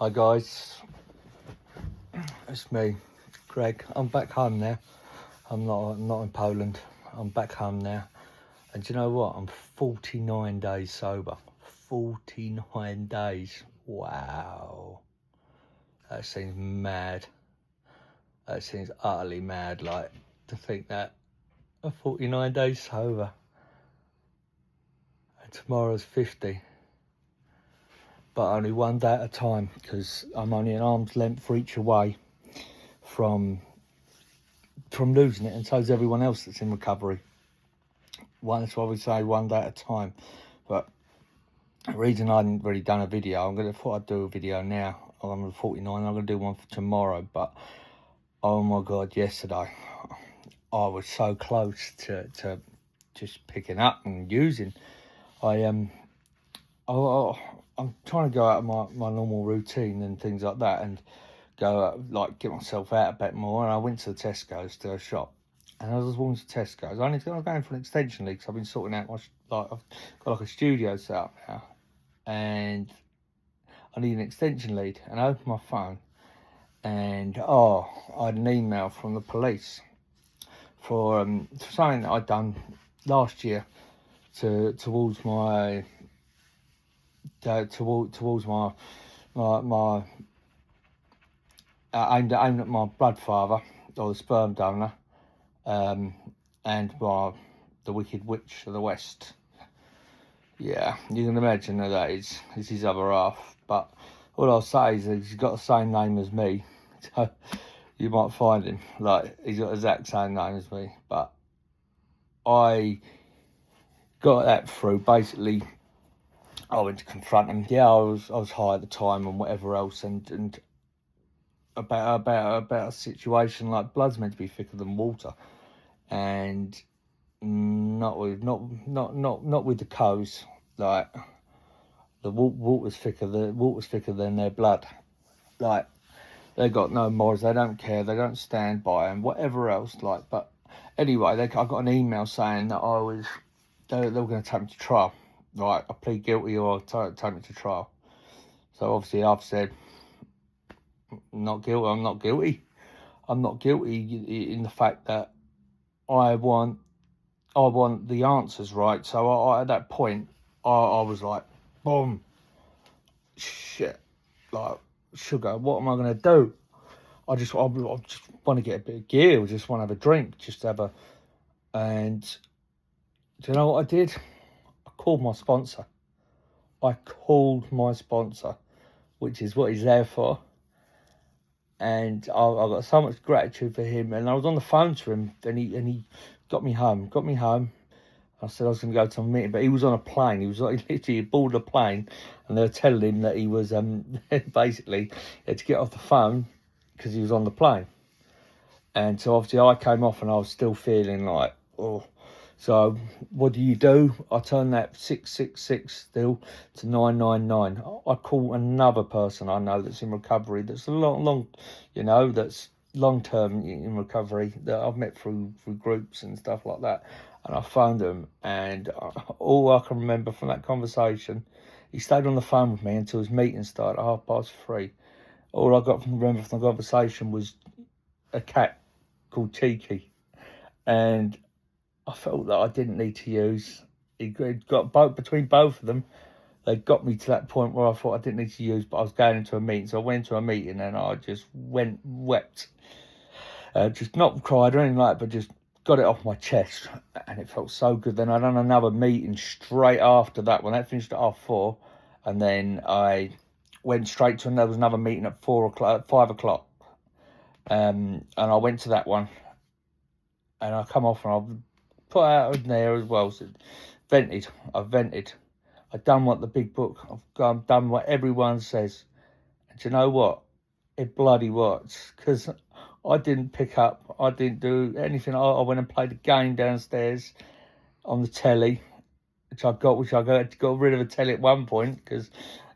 Hi guys, it's me, Greg. I'm back home now. I'm not in Poland. I'm back home now. And do you know what? I'm 49 days sober. 49 days. Wow. That seems mad. That seems utterly mad, like, to think that I'm 49 days sober. And tomorrow's 50. But only one day at a time, because I'm only an arm's length reach away from losing it, and so is everyone else that's in recovery. That's why we say one day at a time. But the reason I hadn't really done a video, I thought I'd do a video now. I'm 49, I'm going to do one for tomorrow. But oh my God, yesterday I was so close to just picking up and using. I'm trying to go out of my normal routine and things like that, and go out, like, get myself out a bit more. And I went to the Tesco's, to a shop, and I was walking to Tesco's. I was going for an extension lead, because I've been sorting out I've got like a studio set up now, and I need an extension lead. And I opened my phone, and I had an email from the police for something that I'd done last year towards my aimed at my blood father, or the sperm donor, and the Wicked Witch of the West. Yeah, you can imagine who that is. It's his other half. But all I'll say is that he's got the same name as me, so you might find him. Like, he's got the exact same name as me. But I got that through. Basically, I went to confront him. Yeah, I was high at the time and whatever else, and about a situation, like, blood's meant to be thicker than water, and not with the cows. Like, the water's thicker than their blood. Like, they got no morals, they don't care, they don't stand by, and whatever else. Like, but anyway, I got an email saying that they were going to take me to trial. Right, I plead guilty or take me to trial. So obviously I've said, not guilty. I'm not guilty. I'm not guilty in the fact that I want the answers right. So I at that point, I was like, boom, shit, like, sugar, what am I going to do? I just want to get a bit of gear, I just want to have a drink, and do you know what I did? I called my sponsor, which is what he's there for. And I got so much gratitude for him. And I was on the phone to him, and he got me home. I said I was going to go to a meeting, but he was on a plane. He was like literally aboard a plane, and they were telling him that he was basically, he had to get off the phone because he was on the plane. And so obviously I came off, and I was still feeling like, oh. So what do? I turned that 666 still to 999. I call another person I know that's in recovery, that's that's long-term in recovery, that I've met through groups and stuff like that. And I phoned him, and all I can remember from that conversation, he stayed on the phone with me until his meeting started at 3:30. All I remember from the conversation was a cat called Cheeky, and I felt that I didn't need to use. It got between both of them. They got me to that point where I thought I didn't need to use, but I was going into a meeting. So I went into a meeting, and I just wept. Just not cried or anything like that, but just got it off my chest. And it felt so good. Then I done another meeting straight after that one. That finished at 4:30. And then I went straight to another meeting at 5 o'clock. And I went to that one. And I come off, and I put out in there as well. So I've vented. I've done what the big book, I've done what everyone says. And do you know what? It bloody works. Because I didn't pick up, I didn't do anything. I went and played a game downstairs on the telly, which I got rid of the telly at one point, because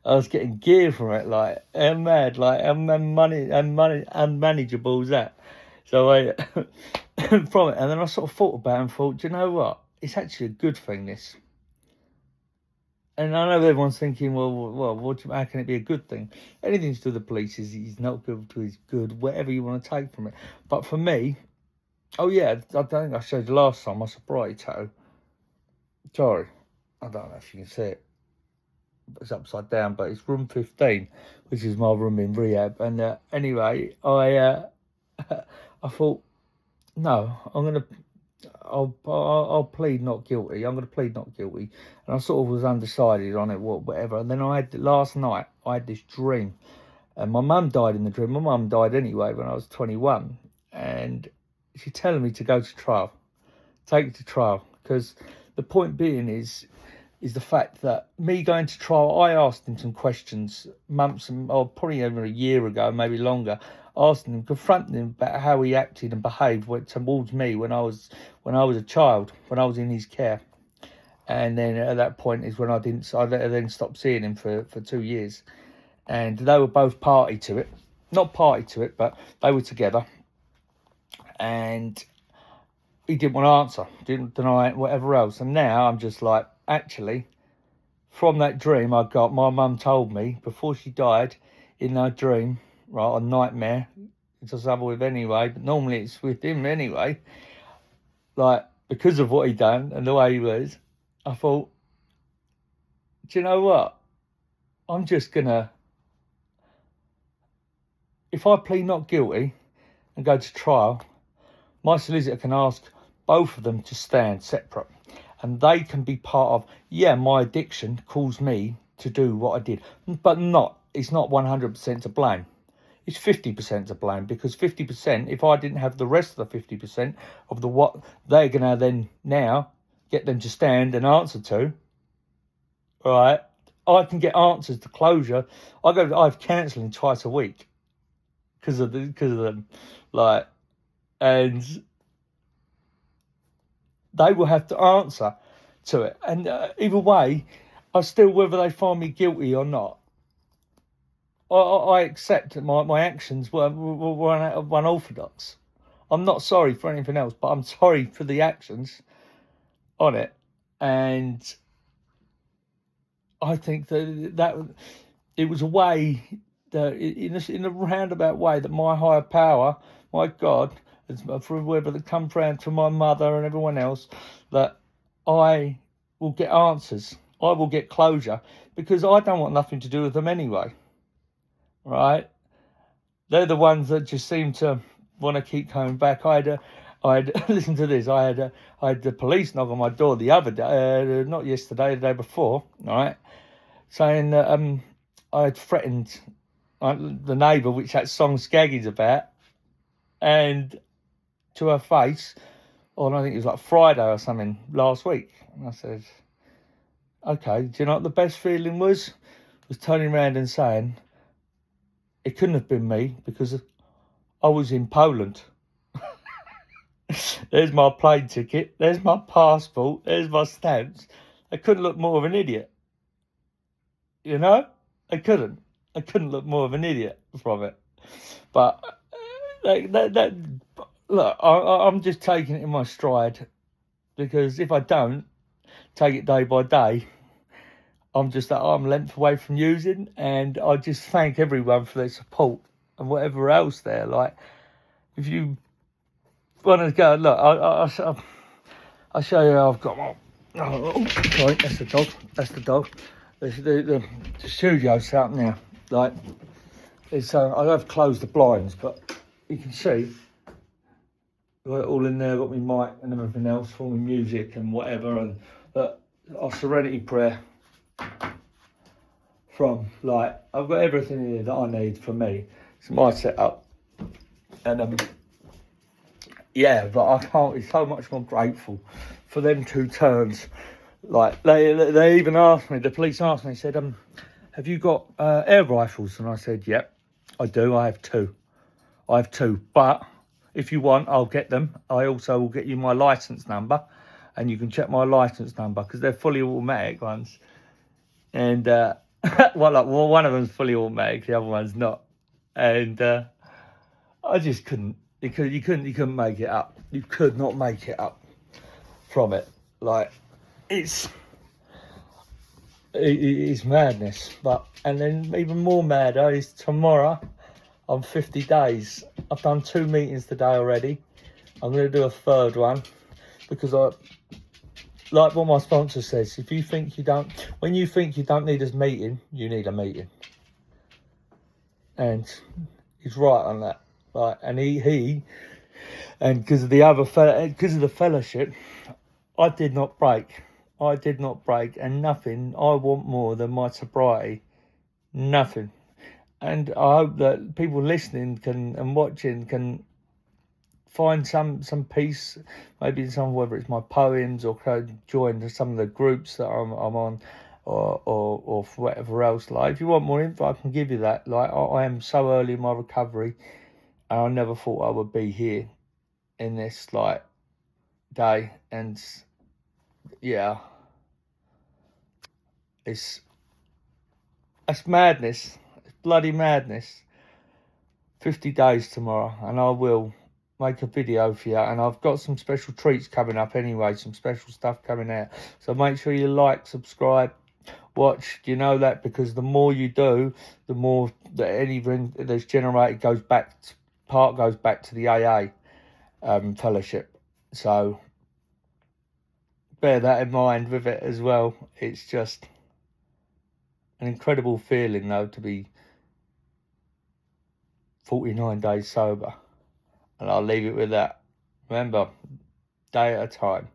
I was getting gear from it. Like, I'm mad, like, unmanageable as that. So I from it, and then I sort of thought about it and thought, do you know what? It's actually a good thing, this. And I know everyone's thinking, how can it be a good thing? Anything to do with the police is not good to is good, whatever you want to take from it. But for me, oh yeah, I don't think I showed you last time my sobriety tattoo. Sorry, I don't know if you can see it. It's upside down, but it's room 15, which is my room in rehab. And anyway, I thought, no, I'll plead not guilty. I'm gonna plead not guilty, and I sort of was undecided on it, whatever. And then last night I had this dream, and my mum died in the dream. My mum died anyway when I was 21, and she's telling me to go to trial, take it to trial, because the point being is the fact that me going to trial, I asked him some questions months or probably over a year ago, maybe longer, asking him, confronting him about how he acted and behaved towards me when I was a child, when I was in his care. And then at that point is when I then stopped seeing him for 2 years. And they were both party to it. Not party to it, but they were together. And he didn't want to answer, didn't deny it, whatever else. And now I'm just like, actually, from that dream I got, my mum told me before she died in her dream, right, a nightmare, it's a trouble with anyway, but normally it's with him anyway, like, because of what he done and the way he was, I thought, do you know what? I'm just gonna, if I plead not guilty and go to trial, my solicitor can ask both of them to stand separate. And they can be part of, my addiction caused me to do what I did. But it's not 100% to blame. It's 50% to blame, because 50%, if I didn't have the rest of the 50% of what they're going to then now get them to stand and answer to, right, I can get answers to closure. I have counselling twice a week because of them. Like, and they will have to answer to it. And either way, whether they find me guilty or not, I accept that my actions were unorthodox. I'm not sorry for anything else, but I'm sorry for the actions on it. And I think that it was a way, that in a roundabout way, that my higher power, my God, for whoever that comes round to my mother and everyone else, that I will get answers. I will get closure, because I don't want nothing to do with them anyway. Right? They're the ones that just seem to want to keep coming back. I had listen to this. I had the police knock on my door the other day, not yesterday, the day before, right, saying that I had threatened the neighbour, which that song Skaggy's about, and to her face, or I think it was like Friday or something last week. And I said, okay, do you know what the best feeling was? Was turning around and saying, it couldn't have been me, because I was in Poland. There's my plane ticket, there's my passport, there's my stamps. I couldn't look more of an idiot. You know? I couldn't look more of an idiot from it. But look, I'm just taking it in my stride, because if I don't take it day by day, I'm just at arm's length away from using. And I just thank everyone for their support and whatever else there. Like, if you want to go, look, I'll show you how I've got my. Oh, sorry, that's the dog. That's the dog. The studio's out now. Like, it's I have closed the blinds, but you can see. Got it all in there. Got my mic and everything else for my music and whatever, and our Serenity prayer. From, like, I've got everything in here that I need for me. It's my setup, and but I can't be so much more grateful for them 2 turns. Like, they even asked me, the police asked me, said, have you got air rifles? And I said, yep, I do. I have two, but if you want, I'll get them. I also will get you my license number, and you can check my license number, because they're fully automatic ones. And one of them's fully automatic, the other one's not. And I just couldn't. You couldn't make it up. You could not make it up from it. Like, it's It's madness. And then even more madder is tomorrow. I'm 50 days. I've done 2 meetings today already. I'm going to do a third one because like what my sponsor says, when you think you don't need a meeting, you need a meeting. And he's right on that. Like, and and because of the fellowship, I did not break. And nothing I want more than my sobriety. Nothing. And I hope that people listening and watching can find some peace, maybe in whether it's my poems or join some of the groups that I'm on, or whatever else. Like, if you want more info, I can give you that. Like, I am so early in my recovery, and I never thought I would be here in this day. And yeah, it's madness. It's bloody madness. 50 days tomorrow, and I will make a video for you. And I've got some special treats coming up anyway, some special stuff coming out. So make sure you like, subscribe, watch. You know that, because the more you do, the more that anything that's generated goes back to the AA fellowship. So bear that in mind with it as well. It's just an incredible feeling, though, to be 49 days sober. And I'll leave it with that. Remember, day at a time.